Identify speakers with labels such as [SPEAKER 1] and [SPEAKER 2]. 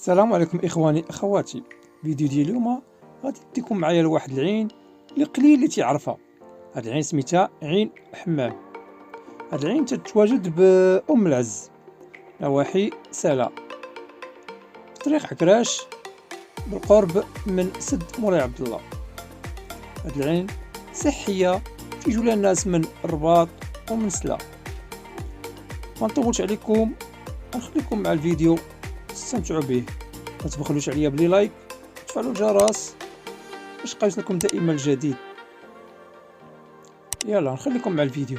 [SPEAKER 1] السلام عليكم اخواني اخواتي. فيديو ديال اليوم غادي نديكم معايا لواحد العين اللي قليل اللي تعرفها. هاد العين سميتها عين حمام. هاد العين تتواجد بأم العز نواحي سلا في طريق عكراش بالقرب من سد مولاي عبد الله. هاد العين صحية تيجوا لها الناس من الرباط ومن سلا. ما نطولش عليكم، نخليكم مع الفيديو تستمتعوا به. ما تبخلوش عليا بلي لايك وتفعلوا الجرس باش يوصلكم دائما الجديد. يلا نخليكم مع الفيديو.